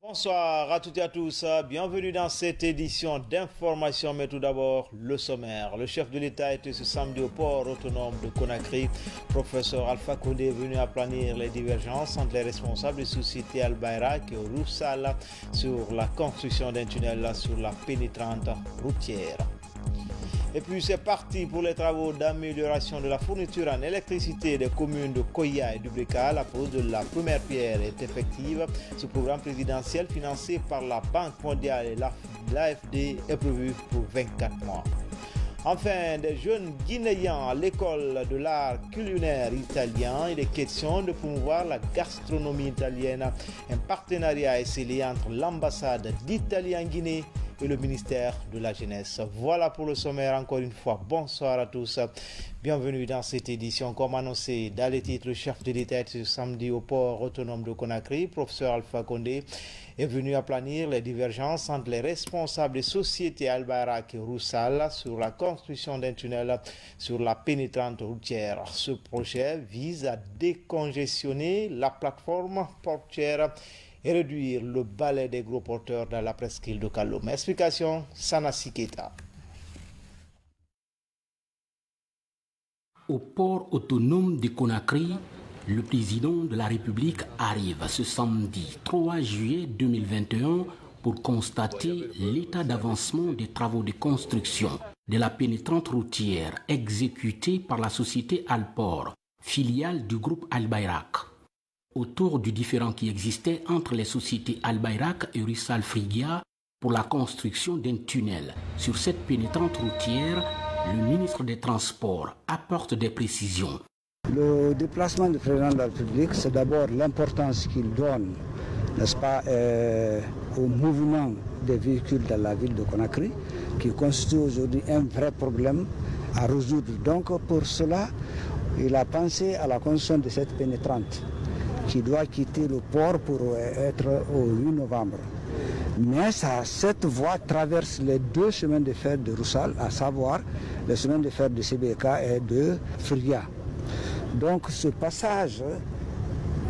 Bonsoir à toutes et à tous, bienvenue dans cette édition d'information, mais tout d'abord le sommaire. Le chef de l'État était ce samedi au port autonome de Conakry. Professeur Alpha Condé est venu aplanir les divergences entre les responsables des sociétés Al Bayrak et Roussal sur la construction d'un tunnel sur la pénétrante routière. Et puis c'est parti pour les travaux d'amélioration de la fourniture en électricité des communes de Koya et Dubrika. La pose de la première pierre est effective. Ce programme présidentiel financé par la Banque mondiale et l'AFD est prévu pour 24 mois. Enfin, des jeunes Guinéens à l'école de l'art culinaire italien. Il est question de promouvoir la gastronomie italienne. Un partenariat est scellé entre l'ambassade d'Italie en Guinée et le ministère de la Jeunesse. Voilà pour le sommaire. Encore une fois, bonsoir à tous. Bienvenue dans cette édition. Comme annoncé dans les titres, le chef de l'État ce samedi au port autonome de Conakry, professeur Alpha Condé, est venu aplanir les divergences entre les responsables des sociétés Al Bayrak et Roussal sur la construction d'un tunnel sur la pénétrante routière. Ce projet vise à décongestionner la plateforme portuaire et réduire le balai des gros porteurs dans la presqu'île de Kaloum. Explication, Sanassi Keita. Au port autonome de Conakry, le président de la République arrive ce samedi 3 juillet 2021 pour constater l'état d'avancement des travaux de construction de la pénétrante routière exécutée par la société Alport, filiale du groupe Al Bayrak. Autour du différend qui existait entre les sociétés Al Bayrak et Roussal Frigia pour la construction d'un tunnel sur cette pénétrante routière, le ministre des Transports apporte des précisions. Le déplacement du président de la République, c'est d'abord l'importance qu'il donne, n'est-ce pas, au mouvement des véhicules dans la ville de Conakry, qui constitue aujourd'hui un vrai problème à résoudre. Donc pour cela, il a pensé à la construction de cette pénétrante qui doit quitter le port pour être au 8 novembre. Mais cette voie traverse les deux chemins de fer de Roussal, à savoir le chemin de fer de CBK et de Frigia. Donc ce passage,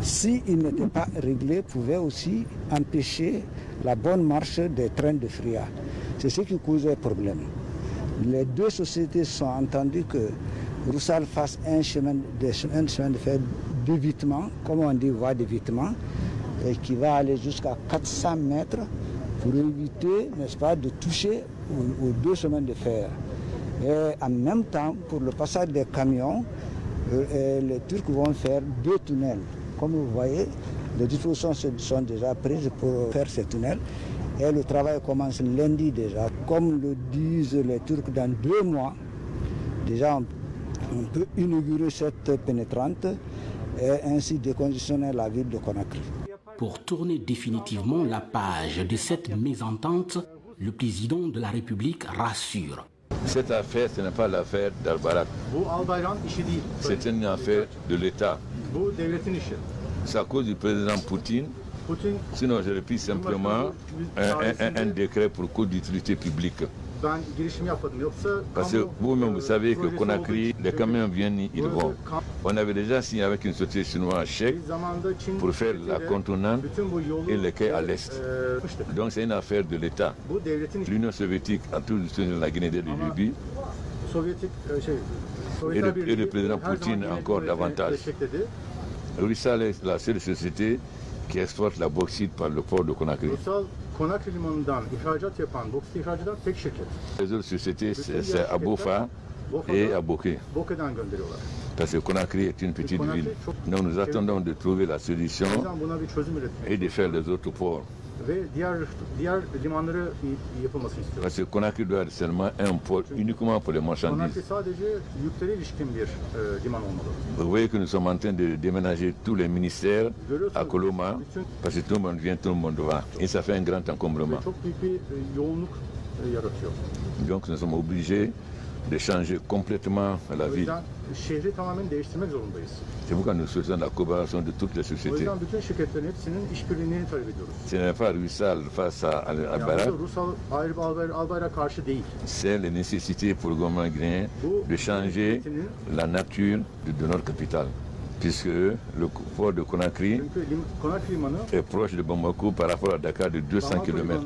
s'il n'était pas réglé, pouvait aussi empêcher la bonne marche des trains de Frigia. C'est ce qui causait problème. Les deux sociétés se sont entendues que Roussal fasse un chemin de fer d'évitement, comme on dit, voie d'évitement, et qui va aller jusqu'à 400 mètres pour éviter, n'est-ce pas, de toucher aux deux chemins de fer. Et en même temps, pour le passage des camions, les Turcs vont faire deux tunnels. Comme vous voyez, les dispositions sont déjà prises pour faire ces tunnels. Et le travail commence lundi déjà. Comme le disent les Turcs, dans 2 mois, déjà on peut inaugurer cette pénétrante et ainsi décongestionner la ville de Conakry. Pour tourner définitivement la page de cette mésentente, le président de la République rassure. Cette affaire, ce n'est pas l'affaire d'Al Bayrak. C'est une affaire de l'État. C'est à cause du président Poutine. Sinon, j'aurais pris simplement un décret pour code d'utilité publique. Parce que vous-même, vous savez que Conakry, les camions viennent, ils vont. On avait déjà signé avec une société chinoise un chèque pour faire la contournante et les quais à l'est. Donc c'est une affaire de l'État. L'Union soviétique a tout soutenu la Guinée de Libye et le président Poutine encore davantage. Roussal est la seule société qui exporte la bauxite par le port de Conakry. Les autres sociétés, c'est à Bofa et à Boké. Parce que Conakry est une petite ville. Donc nous attendons de trouver la solution et de faire les autres ports. Parce que Conakry doit être seulement un port uniquement pour les marchandises. Vous voyez que nous sommes en train de déménager tous les ministères à Koloma, parce que tout le monde vient, tout le monde va. Et ça fait un grand encombrement. Donc nous sommes obligés de changer complètement la ville. C'est pourquoi nous souhaitons la coopération de toutes les sociétés. Ce n'est pas Roussal face à Al Bayrak. C'est la nécessité pour le gouvernement guinéen de changer la nature de notre capitale. puisque le port de Conakry est proche de Bamako par rapport à Dakar de 200 km.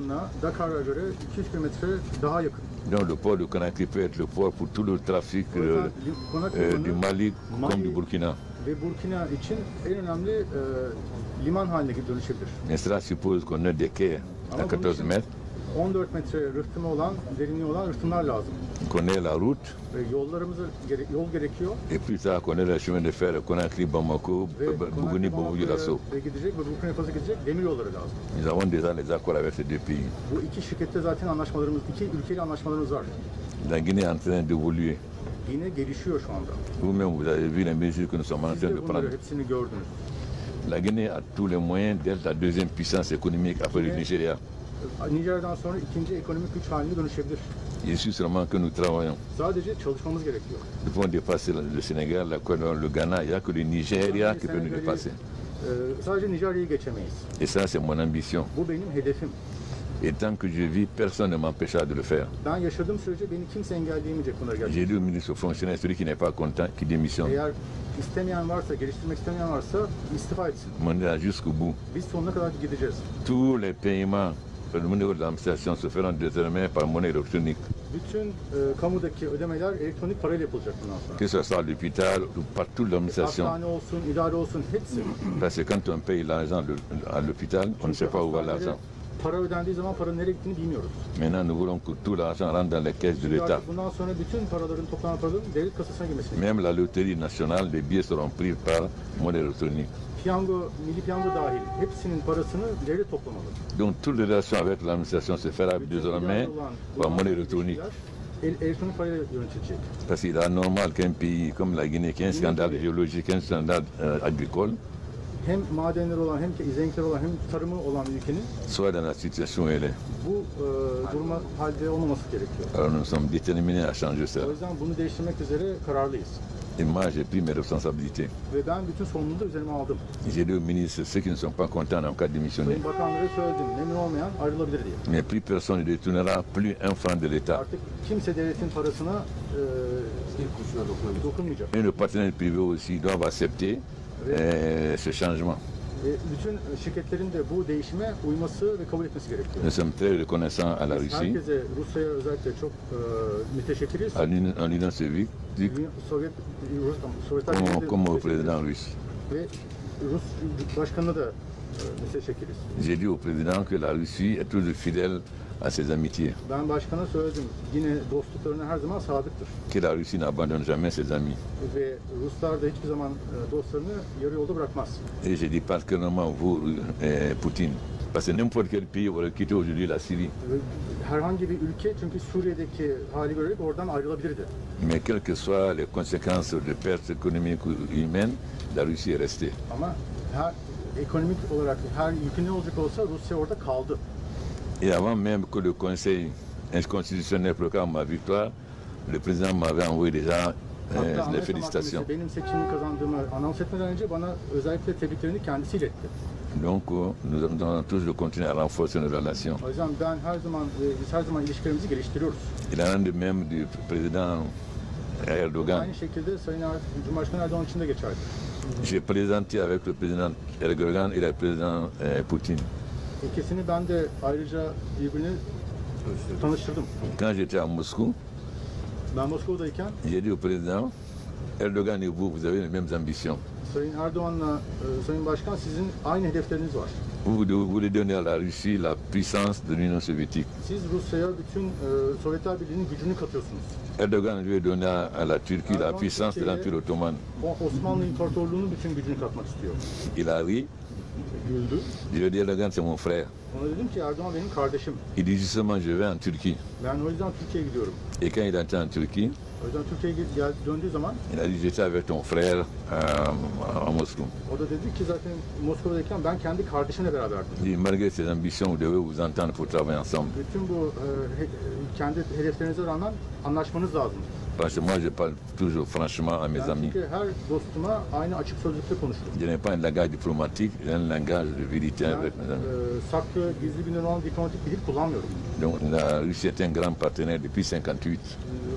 Donc le port de Conakry peut être le port pour tout le trafic du Mali comme du Burkina. Mais cela suppose qu'on ait des quais à 14 mètres. 14 metre rıhtımı olan, derinliği olan rıhtımlar lazım. Qu'on ait la route. Yol gerekiyor. Et plus tard, qu'on ait le chemin de fer Conakry, Bamako, Bougouni, Boubou-Lasso. Ve gidecek ve Burkina Faso gidecek demir yolları lazım. Nous avons déjà les accords avec ces deux pays. Bu iki şirkette zaten anlaşmalarımız, iki ülkeyle anlaşmalarımız var. La Guinée est en train d'évoluer. Yine gelişiyor şu anda. Vous-même, vous avez vu les mesures que nous sommes en train de prendre. Hepsini gördünüz. La Guinée a tous les moyens d'être la deuxième puissance économique après le Nigeria. Nijerya'dan sonra ikinci ekonomik güç haline dönüşebilir. Il suffit seulement que nous travaillons. Sadece çalışmamız gerekiyor. Nous pouvons dépasser le Sénégal, la Côte d'Ivoire, le Ghana. Il n'y a que le Nigeria qui peut nous dépasser. Sadece Nijerya'yı geçemeyiz. Et ça, c'est mon ambition. Bu benim hedefim. Et tant que je vis, personne ne m'empêchera de le faire. Ben yaşadığım sürece beni kimse engelleyemeyecek bunları gerçekten. J'ai dit au ministre fonctionnaire, celui qui n'est pas content, qui démissionne. Eğer istemeyen varsa, geliştirmek istemeyen varsa istifa etsin. On ira jusqu'au bout. Biz sonuna kadar gideceğiz. Tous les paiements au niveau de l'administration se feront désormais par monnaie électronique. Bütün kamudaki ödemeler elektronik parayla yapılacak bundan sonra. Que ce soit à l'hôpital ou partout l'administration. Hastane olsun, idare olsun hepsi. Parce que quand on paye l'argent à l'hôpital, on ne sait pas où va l'argent. Para ödendiği zaman paranın nereye gittiğini bilmiyoruz. Maintenant, nous voulons que tout l'argent rentre dans les caisses de l'État. Bundan sonra bütün paraların, toplanan paraların devlet kasasına girmesini. Même la loterie nationale, les billets seront pris par monnaie électronique. Piyango, milli piyango dahil hepsinin parasını devlet toplamalı. Donc toute relation avec l'administration se fera désormais par monnaie électronique. Elektronik parayla yönetilecek. Parce qu'il est anormal qu'un pays comme la Guinée, qui a un scandale géologique, un scandale agricole, hem madenleri olan, hem zenginlikleri olan, hem tarımı olan ülkenin soit dans la situation où elle est. Bu duruma halde olmaması gerekiyor. Alors nous sommes déterminés à changer ça. O yüzden bunu değiştirmek üzere kararlıyız. Et moi, j'ai pris mes responsabilités. Ve ben bütün sorumluluğu da üzerime aldım. J'ai dit aux ministres, ceux qui ne sont pas contents en cas de démissionner. Bakanlara söyledim, memnun olmayan ayrılabilir diye. Mais plus personne ne détournera plus un franc de l'État. Artık kimse devletin parasına dokunmayacak. Et nos partenaires privés aussi doivent accepter ce changement. Bütün şirketlerin de bu değişime uyması ve kabul etmesi gerekiyor. Nous sommes très reconnaissants à la Russie, Herkese, Rusya'ya özellikle çok müteşekkiriz. à l'Union soviétique, comme au président russe. Ve Rus başkanına da müteşekkiriz. J'ai dit au président que la Russie est toujours fidèle à ses amitiés. Ben başkana söyledim, yine dostluklarına her zaman sadıktır. Que la Russie n'abandonne jamais ses amis. Ve Ruslar da hiçbir zaman dostlarını yarı yolda bırakmaz. Et je dis particulièrement vous, Poutine. Parce que n'importe quel pays aurait quitté aujourd'hui la Syrie. Herhangi bir ülke çünkü Suriye'deki hali görerek oradan ayrılabilirdi. Mais quelles que soient les conséquences de pertes économiques ou humaines, la Russie est restée. Ama ekonomik olarak her yükü ne olacak olsa Rusya orada kaldı. Et avant même que le Conseil constitutionnel proclame ma victoire, le président m'avait envoyé déjà les félicitations. Benim seçimi kazandığımı anons etmeden önce bana özellikle tebriklerini kendisi iletti. Donc nous allons toujours continuer à renforcer nos relations. O yüzden biz her zaman ilişkilerimizi geliştiriyoruz. Il en est de même du président Erdogan. Aynı şekilde Sayın Cumhurbaşkanı Erdoğan için de geçerli. J'ai présenté avec le président Erdogan et le président Poutine. İkisini ben de ayrıca birbirine tanıştırdım. Quand j'étais à Moscou, Ben Moskova'dayken j'ai dit au président, Erdogan et vous avez les mêmes ambitions. Sayın Erdoğan'la Sayın Başkan sizin aynı hedefleriniz var. Vous voulez donner à la Russie la puissance de l'Union soviétique. Siz Rusya'ya bütün Sovyetler Birliği'nin gücünü katıyorsunuz. Erdogan veut donner à la Turquie la puissance de l'Empire ottoman. Osmanlı İmparatorluğu'nun bütün gücünü katmak istiyor. Il a ri. Güldü. Je lui ai dit, Erdogan, c'est mon frère. Ona dedim ki Erdoğan benim kardeşim. Il dit justement, je vais en Turquie. Ben o yüzden Türkiye'ye gidiyorum. Et quand il était en Turquie, O yüzden Türkiye'ye döndüğü zaman il a dit, j'étais avec ton frère à Moscou. o da dedi ki zaten Moskova'dayken ben kendi kardeşimle beraberdim. Il dit, malgré ses ambitions, vous devez vous entendre pour travailler ensemble. Bütün bu kendi hedeflerinize rağmen anlaşmanız lazım. Parce que moi, je parle toujours franchement à mes Ben amis. çünkü her dostuma aynı açık sözlükle konuşurum. Je n'ai pas un langage diplomatique, j'ai un langage de vérité Ben avec mes amis. saklı, gizli bir olan diplomatik bir dil kullanmıyorum. Donc la Russie est un grand partenaire depuis 1958.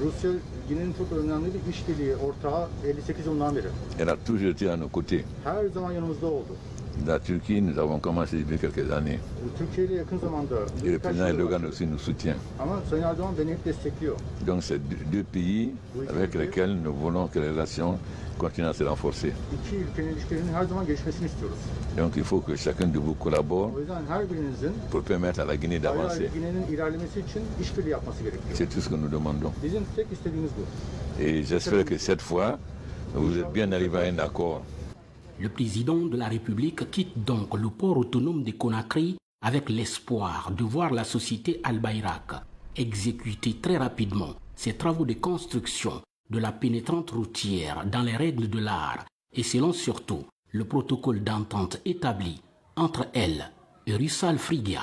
Rusya Gine'nin çok önemli bir işbirliği ortağı 58 yılından beri. Elle a toujours été à nos côtés. Her zaman yanımızda oldu. La Turquie, nous avons commencé depuis quelques années. Türkiye ile yakın zamanda Et le président Erdogan aussi nous soutient. Ama Sayın Erdoğan beni hep destekliyor. Donc c'est deux pays avec lesquels nous voulons que les relations continuent à se renforcer. İki ülkenin ilişkilerinin her zaman gelişmesini istiyoruz. Donc il faut que chacun de vous collabore O yüzden her birinizin pour permettre à la Guinée d'avancer. Gine'nin ilerlemesi için işbirliği yapması gerekiyor. C'est tout ce que nous demandons. Bizim tek istediğimiz bu. Et j'espère que cette fois, vous êtes bien arrivés à un accord. Le président de la République quitte donc le port autonome de Conakry avec l'espoir de voir la société Al Bayrak exécuter très rapidement ses travaux de construction de la pénétrante routière dans les règles de l'art et selon surtout le protocole d'entente établi entre elle et Russal Frigia.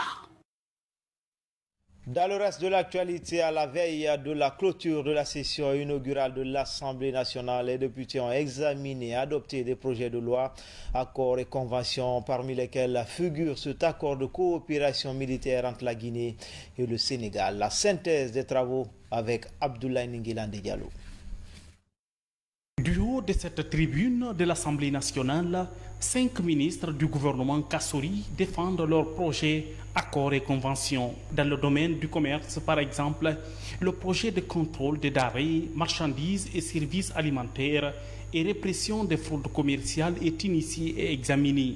Dans le reste de l'actualité, à la veille de la clôture de la session inaugurale de l'Assemblée nationale, les députés ont examiné et adopté des projets de loi, accords et conventions, parmi lesquels figure cet accord de coopération militaire entre la Guinée et le Sénégal. La synthèse des travaux avec Abdoulaye Ninguilande Diallo. Du haut de cette tribune de l'Assemblée nationale, 5 ministres du gouvernement Kassori défendent leurs projets, accords et conventions. Dans le domaine du commerce, par exemple, le projet de contrôle des denrées, marchandises et services alimentaires et répression des fraudes commerciales est initié et examiné.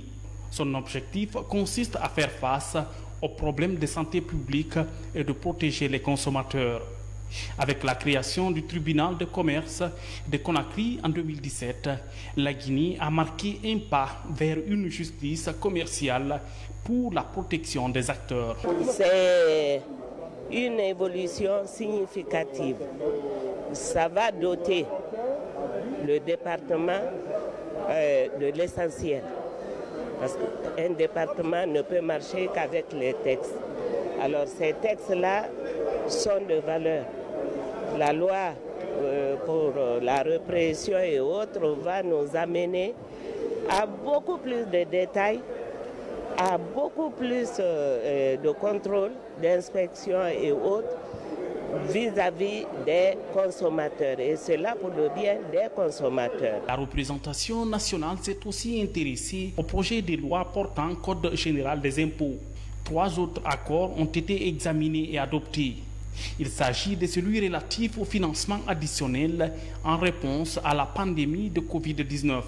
Son objectif consiste à faire face aux problèmes de santé publique et de protéger les consommateurs. Avec la création du tribunal de commerce de Conakry en 2017, la Guinée a marqué un pas vers une justice commerciale pour la protection des acteurs. C'est une évolution significative. Ça va doter le département de l'essentiel. Parce qu'un département ne peut marcher qu'avec les textes. Alors ces textes-là sont de valeur. La loi pour la répression et autres va nous amener à beaucoup plus de détails, à beaucoup plus de contrôle, d'inspection et autres vis-à-vis des consommateurs, et cela pour le bien des consommateurs. La représentation nationale s'est aussi intéressée au projet de loi portant Code général des impôts. 3 autres accords ont été examinés et adoptés. Il s'agit de celui relatif au financement additionnel en réponse à la pandémie de Covid-19.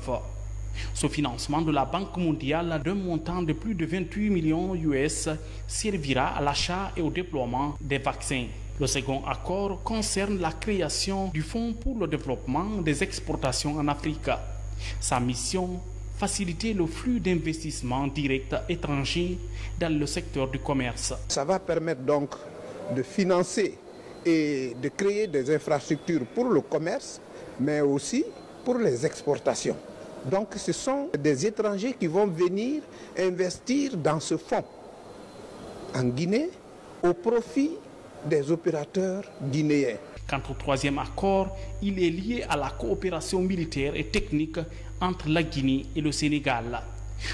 Ce financement de la Banque mondiale d'un montant de plus de 28 millions US servira à l'achat et au déploiement des vaccins. Le second accord concerne la création du Fonds pour le développement des exportations en Afrique. Sa mission, faciliter le flux d'investissements directs étrangers dans le secteur du commerce. Ça va permettre donc de financer et de créer des infrastructures pour le commerce, mais aussi pour les exportations. Donc ce sont des étrangers qui vont venir investir dans ce fonds en Guinée au profit des opérateurs guinéens. Quant au troisième accord, il est lié à la coopération militaire et technique entre la Guinée et le Sénégal.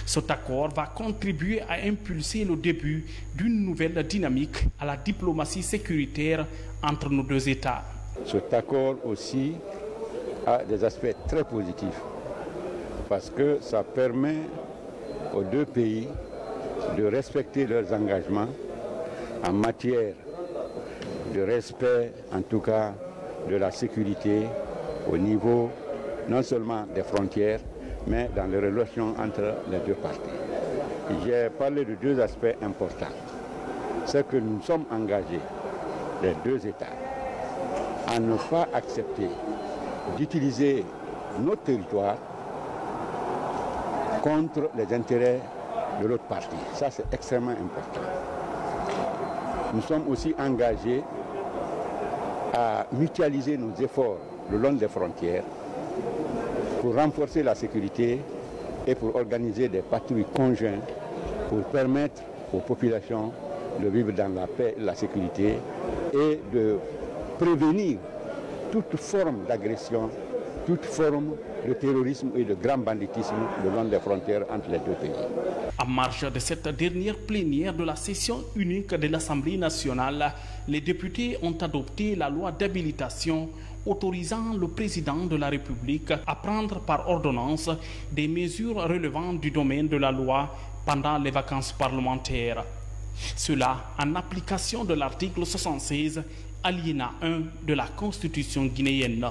Cet accord va contribuer à impulser le début d'une nouvelle dynamique à la diplomatie sécuritaire entre nos deux États. Cet accord aussi a des aspects très positifs parce que ça permet aux deux pays de respecter leurs engagements en matière de respect, en tout cas, de la sécurité au niveau non seulement des frontières, mais dans les relations entre les deux parties. J'ai parlé de 2 aspects importants. C'est que nous sommes engagés, les 2 États, à ne pas accepter d'utiliser notre territoire contre les intérêts de l'autre partie. Ça, c'est extrêmement important. Nous sommes aussi engagés à mutualiser nos efforts le long des frontières pour renforcer la sécurité et pour organiser des patrouilles conjointes pour permettre aux populations de vivre dans la paix et la sécurité et de prévenir toute forme d'agression, toute forme de terrorisme et de grand banditisme le long des frontières entre les 2 pays. En En marge de cette dernière plénière de la session unique de l'Assemblée nationale, les députés ont adopté la loi d'habilitation autorisant le président de la République à prendre par ordonnance des mesures relevant du domaine de la loi pendant les vacances parlementaires. Cela en application de l'article 76, alinéa 1 de la Constitution guinéenne.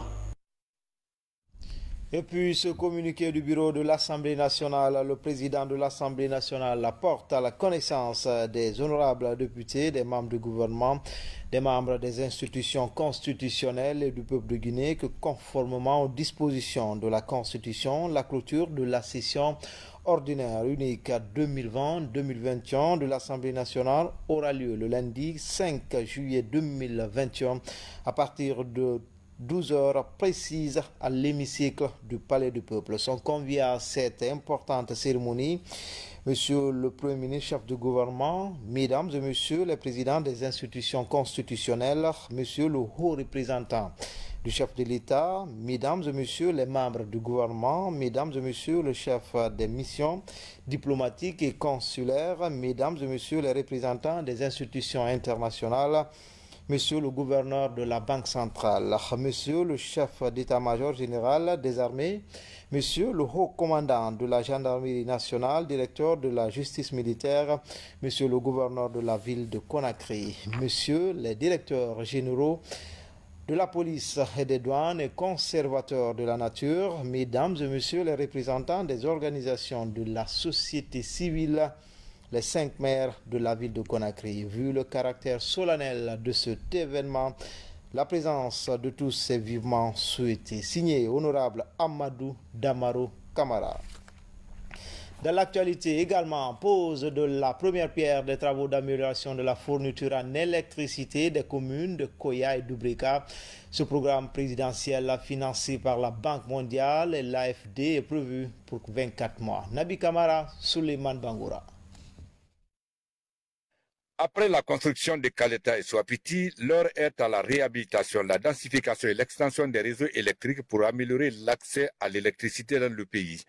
Et puis ce communiqué du bureau de l'Assemblée nationale, le président de l'Assemblée nationale apporte à la connaissance des honorables députés, des membres du gouvernement, des membres des institutions constitutionnelles et du peuple de Guinée que conformément aux dispositions de la Constitution, la clôture de la session ordinaire unique 2020-2021 de l'Assemblée nationale aura lieu le lundi 5 juillet 2021 à partir de 12 heures précises à l'hémicycle du Palais du Peuple. Sont conviés à cette importante cérémonie Monsieur le Premier ministre, chef du gouvernement, Mesdames et Messieurs les présidents des institutions constitutionnelles, Monsieur le haut représentant du chef de l'État, Mesdames et Messieurs les membres du gouvernement, Mesdames et Messieurs le chef des missions diplomatiques et consulaires, Mesdames et Messieurs les représentants des institutions internationales, Monsieur le gouverneur de la Banque centrale, Monsieur le chef d'état-major général des armées, Monsieur le haut commandant de la gendarmerie nationale, directeur de la justice militaire, Monsieur le gouverneur de la ville de Conakry, Monsieur les directeurs généraux de la police et des douanes et conservateurs de la nature, Mesdames et Messieurs les représentants des organisations de la société civile, les 5 maires de la ville de Conakry. Vu le caractère solennel de cet événement, la présence de tous est vivement souhaitée. Signé Honorable Amadou Damaro Camara. Dans l'actualité également, pose de la première pierre des travaux d'amélioration de la fourniture en électricité des communes de Koya et d'Ubreka. Ce programme présidentiel financé par la Banque mondiale et l'AFD est prévu pour 24 mois. Nabi Camara, Suleiman Bangoura. Après la construction de Kaleta et Swapiti, l'heure est à la réhabilitation, la densification et l'extension des réseaux électriques pour améliorer l'accès à l'électricité dans le pays.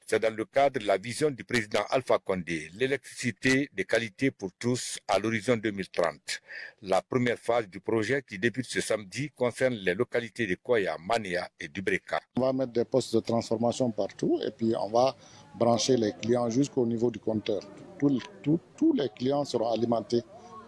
C'est dans le cadre de la vision du président Alpha Condé, l'électricité de qualité pour tous à l'horizon 2030. La première phase du projet qui débute ce samedi concerne les localités de Koya, Mania et Dubreka. On va mettre des postes de transformation partout et puis on va brancher les clients jusqu'au niveau du compteur. Tous les clients seront alimentés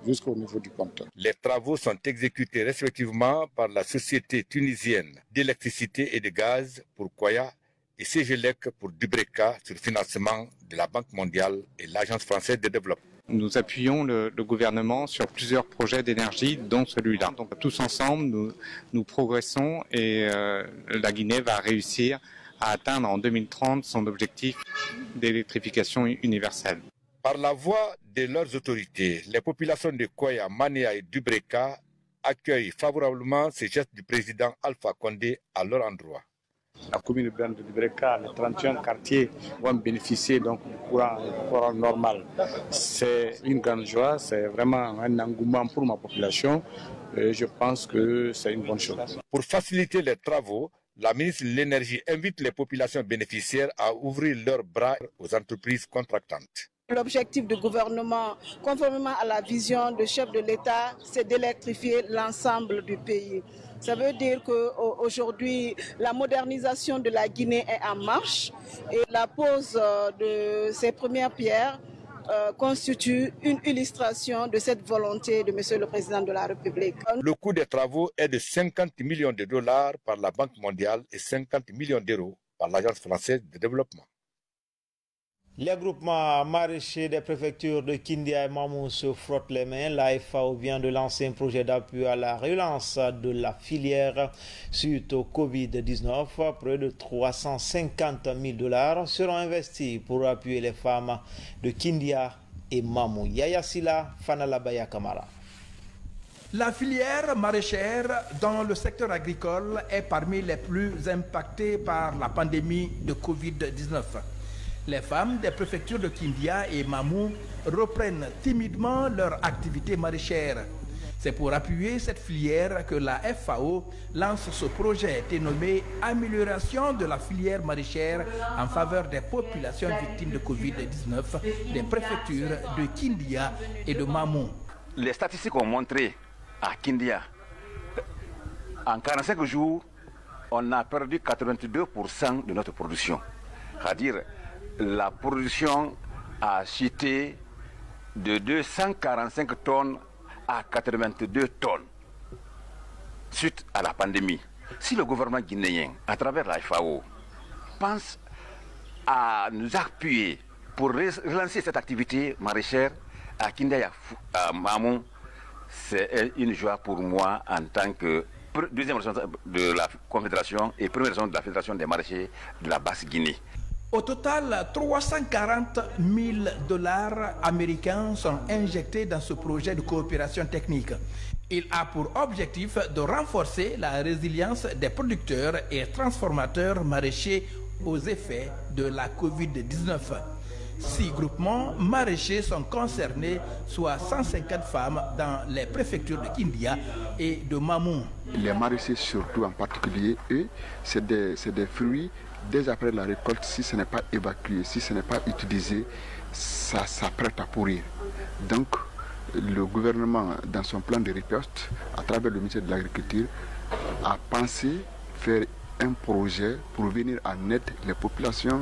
jusqu'au niveau du compteur. Les travaux sont exécutés respectivement par la société tunisienne d'électricité et de gaz pour Koya et CGLEC pour Dubreka sur financement de la Banque mondiale et l'Agence française de développement. Nous appuyons le gouvernement sur plusieurs projets d'énergie, dont celui-là. Donc tous ensemble, nous progressons et la Guinée va réussir à atteindre en 2030 son objectif d'électrification universelle. Par la voix de leurs autorités, les populations de Koya, Mania et Dubreka accueillent favorablement ces gestes du président Alpha Condé à leur endroit. La commune de Dubreka, les 31 quartiers vont bénéficier donc du courant normal. C'est une grande joie, c'est vraiment un engouement pour ma population et je pense que c'est une bonne chose. Pour faciliter les travaux, la ministre de l'Énergie invite les populations bénéficiaires à ouvrir leurs bras aux entreprises contractantes. L'objectif du gouvernement, conformément à la vision du chef de l'État, c'est d'électrifier l'ensemble du pays. Ça veut dire qu'aujourd'hui, la modernisation de la Guinée est en marche et la pose de ces premières pierres constitue une illustration de cette volonté de Monsieur le Président de la République. Le coût des travaux est de 50 millions de dollars par la Banque mondiale et 50 millions d'euros par l'Agence française de développement. Les groupements maraîchers des préfectures de Kindia et Mamou se frottent les mains. La FAO vient de lancer un projet d'appui à la relance de la filière suite au Covid-19. Près de 350 000 dollars seront investis pour appuyer les femmes de Kindia et Mamou. Yaya Sila, Fanalabaya Kamara. La filière maraîchère dans le secteur agricole est parmi les plus impactées par la pandémie de Covid-19. Les femmes des préfectures de Kindia et Mamou reprennent timidement leur activité maraîchère. C'est pour appuyer cette filière que la FAO lance ce projet dénommé « Amélioration de la filière maraîchère en faveur des populations victimes de Covid-19 des préfectures de Kindia et de Mamou ». Les statistiques ont montré à Kindia, en 45 jours, on a perdu 82% de notre production. C'est-à-dire, la production a chuté de 245 tonnes à 82 tonnes suite à la pandémie. Si le gouvernement guinéen, à travers la FAO, pense à nous appuyer pour relancer cette activité maraîchère à Kindia, à Mamou, c'est une joie pour moi en tant que deuxième responsable de la Confédération et premier responsable de la Fédération des maraîchers de la Basse-Guinée. Au total, 340 000 $ américains sont injectés dans ce projet de coopération technique. Il a pour objectif de renforcer la résilience des producteurs et transformateurs maraîchers aux effets de la Covid-19. 6 groupements maraîchers sont concernés, soit 150 femmes dans les préfectures de Kindia et de Mamou. Les maraîchers surtout en particulier, eux, c'est des fruits. Dès après la récolte, si ce n'est pas évacué, si ce n'est pas utilisé, ça s'apprête à pourrir. Donc, le gouvernement, dans son plan de riposte, à travers le ministère de l'Agriculture, a pensé faire un projet pour venir en aide les populations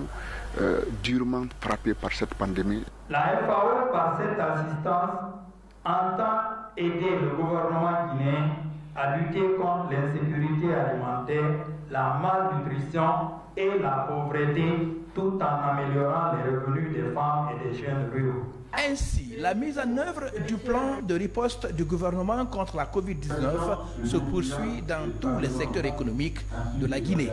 durement frappées par cette pandémie. La FAO, par cette assistance, entend aider le gouvernement guinéen à lutter contre l'insécurité alimentaire, la malnutrition et la pauvreté, tout en améliorant les revenus des femmes et des jeunes ruraux. Ainsi, la mise en œuvre du plan de riposte du gouvernement contre la Covid-19 se poursuit dans tous les secteurs économiques de la Guinée.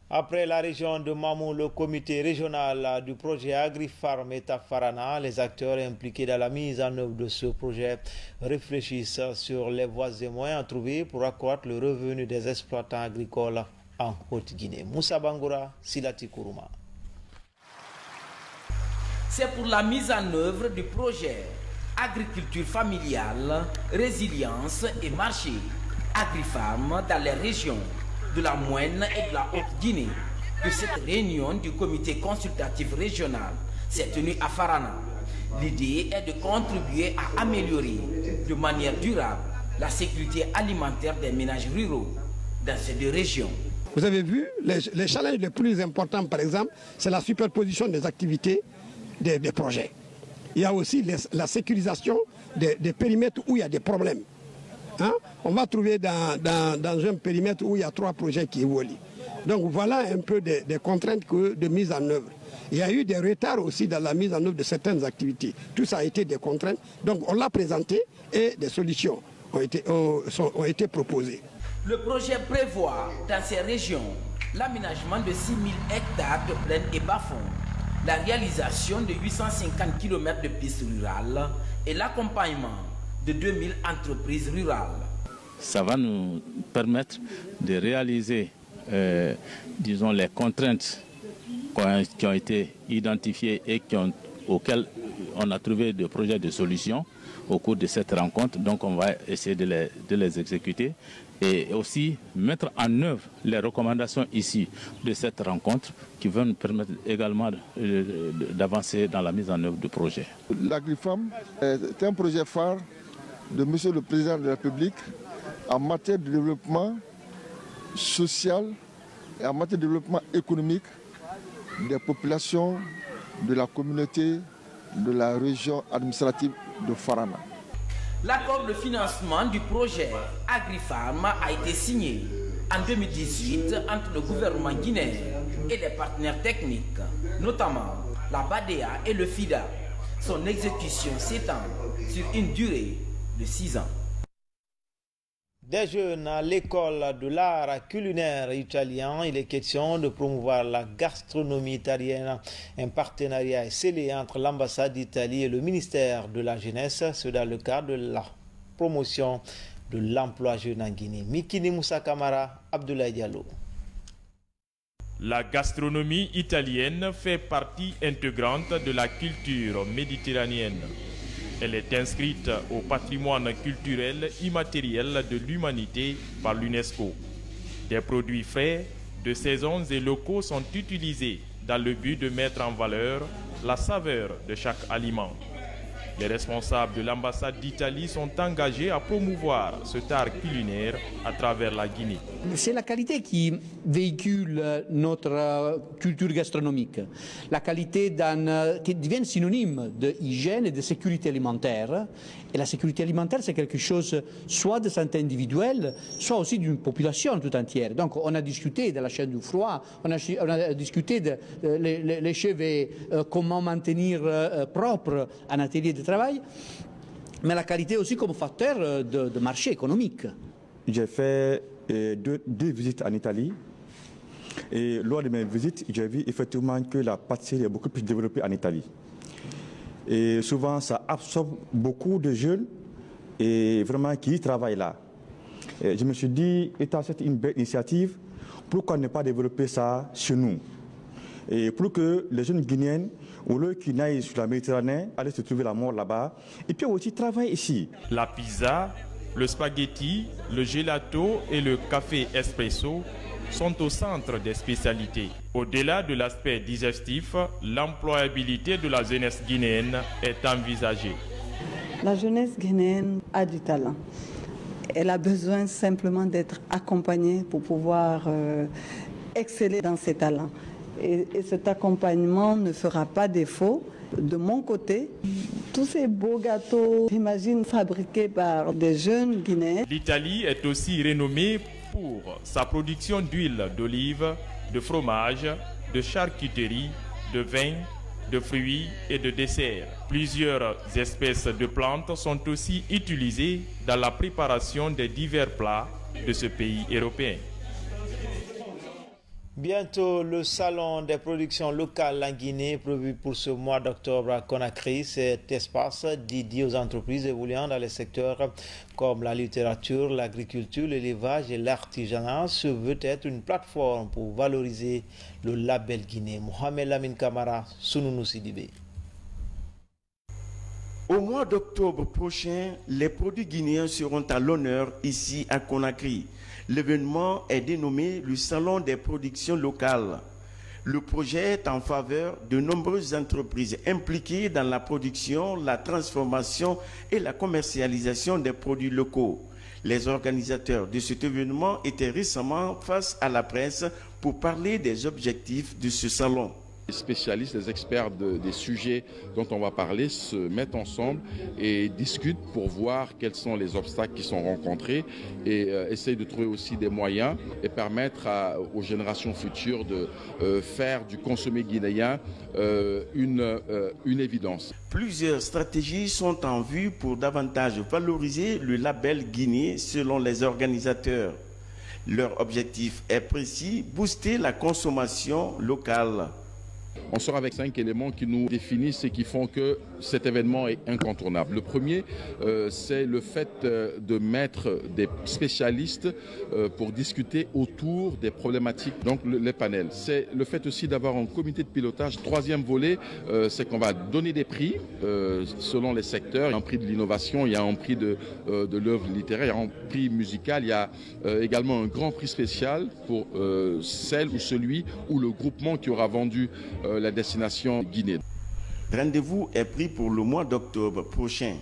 Après la région de Mamou, le comité régional du projet AgriFarm est à Farana. Les acteurs impliqués dans la mise en œuvre de ce projet réfléchissent sur les voies et moyens à trouver pour accroître le revenu des exploitants agricoles en Haute-Guinée. Moussa Bangoura, Silati Kourouma. C'est pour la mise en œuvre du projet Agriculture familiale, résilience et marché AgriFarm dans les régions de la Moyenne et de la Haute-Guinée que cette réunion du comité consultatif régional s'est tenue à Farana. L'idée est de contribuer à améliorer de manière durable la sécurité alimentaire des ménages ruraux dans ces deux régions. Vous avez vu, les challenges les plus importants, par exemple, c'est la superposition des activités des projets. Il y a aussi la sécurisation des périmètres où il y a des problèmes. Hein? On va trouver dans un périmètre où il y a 3 projets qui évoluent. Donc voilà un peu des contraintes de mise en œuvre. Il y a eu des retards aussi dans la mise en œuvre de certaines activités. Tout ça a été des contraintes. Donc on l'a présenté et des solutions ont été proposées. Le projet prévoit dans ces régions l'aménagement de 6 000 hectares de plaine et bas-fonds, la réalisation de 850 km de pistes rurales et l'accompagnement de 2000 entreprises rurales. Ça va nous permettre de réaliser, disons, les contraintes qui ont été identifiées et auxquelles on a trouvé des projets de solutions au cours de cette rencontre. Donc on va essayer de les exécuter et aussi mettre en œuvre les recommandations ici de cette rencontre qui vont nous permettre également d'avancer dans la mise en œuvre du projet. L'AgriFarm est un projet phare de Monsieur le Président de la République en matière de développement social et en matière de développement économique des populations de la communauté de la région administrative de Farana. L'accord de financement du projet AgriFarm a été signé en 2018 entre le gouvernement guinéen et les partenaires techniques, notamment la BADEA et le FIDA. Son exécution s'étend sur une durée de 6 ans. Des jeunes à l'école de l'art culinaire italien, il est question de promouvoir la gastronomie italienne. Un partenariat est scellé entre l'ambassade d'Italie et le ministère de la Jeunesse. C'est dans le cadre de la promotion de l'emploi jeune en Guinée. Mikini Moussa Kamara, Abdoulaye Diallo. La gastronomie italienne fait partie intégrante de la culture méditerranéenne. Elle est inscrite au patrimoine culturel immatériel de l'humanité par l'UNESCO. Des produits frais, de saison et locaux sont utilisés dans le but de mettre en valeur la saveur de chaque aliment. Les responsables de l'ambassade d'Italie sont engagés à promouvoir cet art culinaire à travers la Guinée. C'est la qualité qui véhicule notre culture gastronomique. La qualité qui devient synonyme d'hygiène et de sécurité alimentaire. Et la sécurité alimentaire, c'est quelque chose soit de santé individuelle, soit aussi d'une population tout entière. Donc on a discuté de la chaîne du froid, on a discuté les cheveux, comment maintenir propre un atelier de travail, mais la qualité aussi comme facteur de marché économique. J'ai fait deux visites en Italie et lors de mes visites, j'ai vu effectivement que la pâtisserie est beaucoup plus développée en Italie. Et souvent, ça absorbe beaucoup de jeunes et vraiment qui travaillent là. Et je me suis dit, étant c'est une belle initiative, pourquoi ne pas développer ça chez nous? Et pour que les jeunes Guinéens, au lieu qu'ils n'aillent sur la Méditerranée, allaient se trouver la mort là-bas, et puis aussi travailler ici. La pizza, le spaghetti, le gelato et le café espresso sont au centre des spécialités. Au-delà de l'aspect digestif, l'employabilité de la jeunesse guinéenne est envisagée. La jeunesse guinéenne a du talent. Elle a besoin simplement d'être accompagnée pour pouvoir exceller dans ses talents. Et cet accompagnement ne fera pas défaut. De mon côté, tous ces beaux gâteaux, j'imagine, fabriqués par des jeunes Guinéens. L'Italie est aussi renommée pour sa production d'huile d'olive, de fromage, de charcuterie, de vin, de fruits et de desserts. Plusieurs espèces de plantes sont aussi utilisées dans la préparation des divers plats de ce pays européen. Bientôt, le salon des productions locales en Guinée, prévu pour ce mois d'octobre à Conakry. Cet espace dédié aux entreprises évoluant dans les secteurs comme la littérature, l'agriculture, l'élevage et l'artisanat se veut être une plateforme pour valoriser le label Guinée. Mohamed Lamine Kamara, Sununu Sidibé. Au mois d'octobre prochain, les produits guinéens seront à l'honneur ici à Conakry. L'événement est dénommé le Salon des productions locales. Le projet est en faveur de nombreuses entreprises impliquées dans la production, la transformation et la commercialisation des produits locaux. Les organisateurs de cet événement étaient récemment face à la presse pour parler des objectifs de ce salon. Les spécialistes, les experts des sujets dont on va parler se mettent ensemble et discutent pour voir quels sont les obstacles qui sont rencontrés et essayent de trouver aussi des moyens et permettre aux générations futures de faire du consommé guinéen une évidence. Plusieurs stratégies sont en vue pour davantage valoriser le label Guinée selon les organisateurs. Leur objectif est précis, booster la consommation locale. On sort avec 5 éléments qui nous définissent et qui font que cet événement est incontournable. Le premier, c'est le fait de mettre des spécialistes pour discuter autour des problématiques, donc les panels. C'est le fait aussi d'avoir un comité de pilotage. Troisième volet, c'est qu'on va donner des prix selon les secteurs. Il y a un prix de l'innovation, il y a un prix de l'œuvre littéraire, il y a un prix musical, il y a également un grand prix spécial pour celle ou celui ou le groupement qui aura vendu la destination Guinée. Rendez-vous est pris pour le mois d'octobre prochain.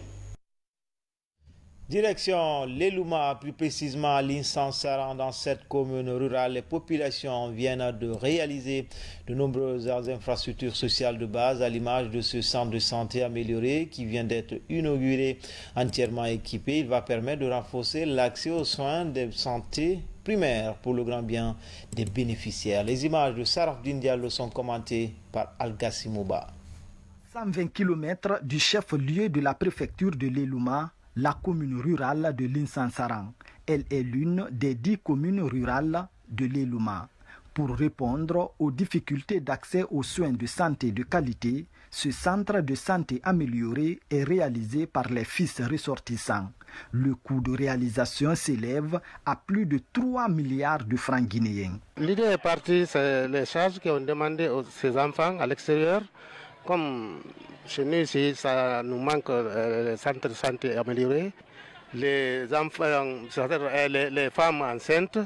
Direction l'Elouma, plus précisément à l'Insansaran, dans cette commune rurale. Les populations viennent de réaliser de nombreuses infrastructures sociales de base à l'image de ce centre de santé amélioré qui vient d'être inauguré, entièrement équipé. Il va permettre de renforcer l'accès aux soins de santé primaire pour le grand bien des bénéficiaires. Les images de Saraf Dindialo sont commentées par Al-Gassi Mouba. 120 km du chef-lieu de la préfecture de l'Elouma, la commune rurale de l'Insansaran. Elle est l'une des 10 communes rurales de l'Elouma. Pour répondre aux difficultés d'accès aux soins de santé de qualité, ce centre de santé amélioré est réalisé par les fils ressortissants. Le coût de réalisation s'élève à plus de 3 milliards de francs guinéens. L'idée est partie, c'est les charges qu'on demandait à ces enfants à l'extérieur Comme chez nous ici, ça nous manque le centre de santé amélioré, les enfants, les femmes enceintes.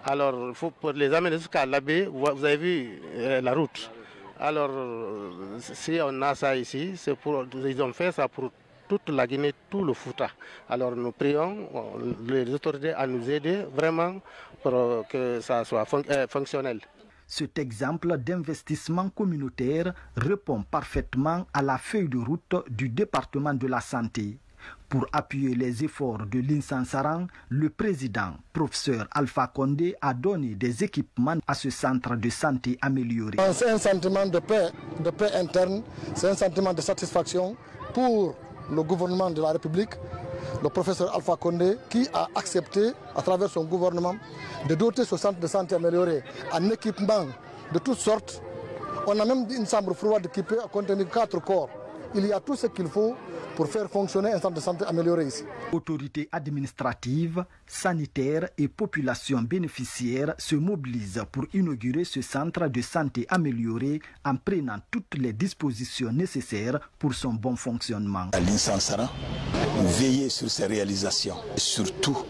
Alors, il faut pour les amener jusqu'à l'abbé. Vous avez vu la route. Alors, si on a ça ici, ils ont fait ça pour toute la Guinée, tout le Fouta. Alors, nous prions les autorités à nous aider vraiment pour que ça soit fonctionnel. Cet exemple d'investissement communautaire répond parfaitement à la feuille de route du département de la santé. Pour appuyer les efforts de l'Insansarang, le président, professeur Alpha Condé, a donné des équipements à ce centre de santé amélioré. C'est un sentiment de paix interne, c'est un sentiment de satisfaction pour le gouvernement de la République, le professeur Alpha Condé, qui a accepté, à travers son gouvernement, de doter ce centre de santé amélioré en équipement de toutes sortes. On a même une chambre froide équipée à contenir 4 corps. Il y a tout ce qu'il faut pour faire fonctionner un centre de santé amélioré ici. Autorités administratives, sanitaires et populations bénéficiaires se mobilisent pour inaugurer ce centre de santé amélioré en prenant toutes les dispositions nécessaires pour son bon fonctionnement. À l'Insansarang, veiller sur ces réalisations et surtout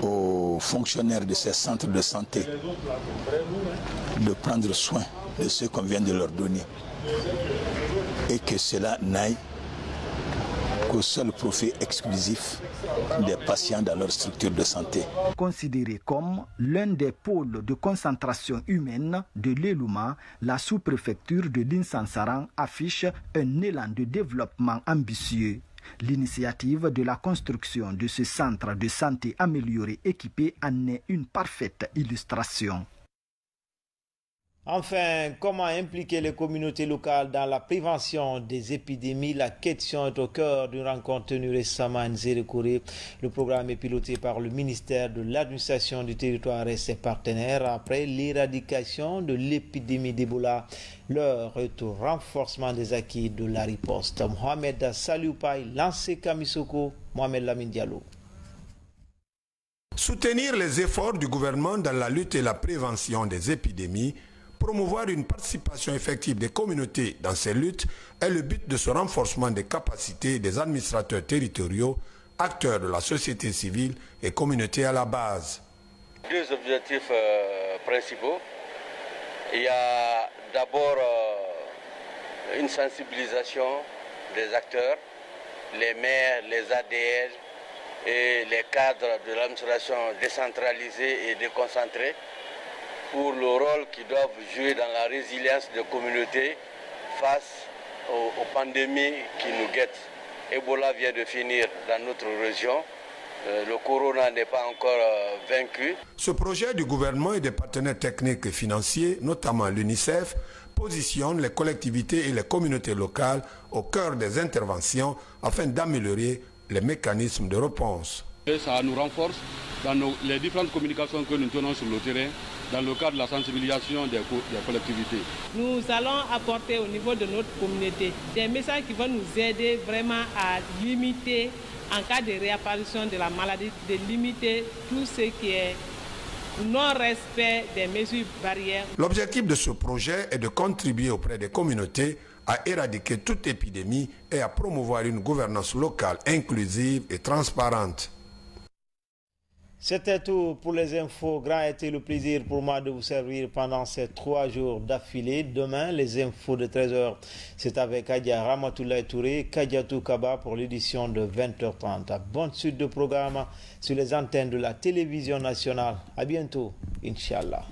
aux fonctionnaires de ces centres de santé de prendre soin de ce qu'on vient de leur donner et que cela n'aille qu'au seul profit exclusif des patients dans leur structure de santé. Considéré comme l'un des pôles de concentration humaine de l'Elouma, la sous-préfecture de l'Insansarang affiche un élan de développement ambitieux. L'initiative de la construction de ce centre de santé amélioré équipé en est une parfaite illustration. Enfin, comment impliquer les communautés locales dans la prévention des épidémies? La question est au cœur d'une rencontre tenue récemment à Nzérékoré. Le programme est piloté par le ministère de l'administration du territoire et ses partenaires après l'éradication de l'épidémie d'Ebola. L'heure est au renforcement des acquis de la riposte. Mohamed Salioupaï, Lancé Kamisoko, Mohamed Lamine Diallo. Soutenir les efforts du gouvernement dans la lutte et la prévention des épidémies, promouvoir une participation effective des communautés dans ces luttes est le but de ce renforcement des capacités des administrateurs territoriaux, acteurs de la société civile et communautés à la base. Deux objectifs principaux. Il y a d'abord une sensibilisation des acteurs, les maires, les ADL et les cadres de l'administration décentralisée et déconcentrée, pour le rôle qu'ils doivent jouer dans la résilience des communautés face aux pandémies qui nous guettent. Ebola vient de finir dans notre région. Le corona n'est pas encore vaincu. Ce projet du gouvernement et des partenaires techniques et financiers, notamment l'UNICEF, positionne les collectivités et les communautés locales au cœur des interventions afin d'améliorer les mécanismes de réponse. Ça nous renforce dans les différentes communications que nous tenons sur le terrain, dans le cadre de la sensibilisation des collectivités. Nous allons apporter au niveau de notre communauté des messages qui vont nous aider vraiment à limiter, en cas de réapparition de la maladie, de limiter tout ce qui est non-respect des mesures barrières. L'objectif de ce projet est de contribuer auprès des communautés à éradiquer toute épidémie et à promouvoir une gouvernance locale inclusive et transparente. C'était tout pour les infos. Grand était le plaisir pour moi de vous servir pendant ces 3 jours d'affilée. Demain, les infos de 13h, c'est avec Adia Ramatoulaye Touré, Kadiatou Kaba pour l'édition de 20h30. Bonne suite de programme sur les antennes de la télévision nationale. À bientôt, Inch'Allah.